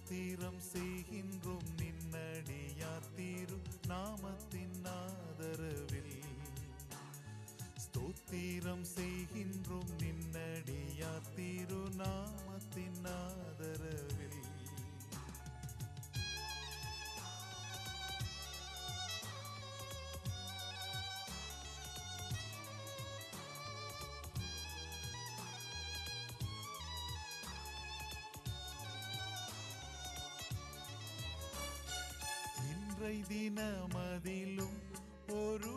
ஸ்தோத்திரம் செய்கின்றோம் நின்னடியார் திரு நாமத்தின் ஆதரவில். ஸ்தோத்திரம் செய்கின்றோம் நின்னடியார் திரு நாமத்தின் ஆதரவில். இன்றை தினமதிலும் ஒரு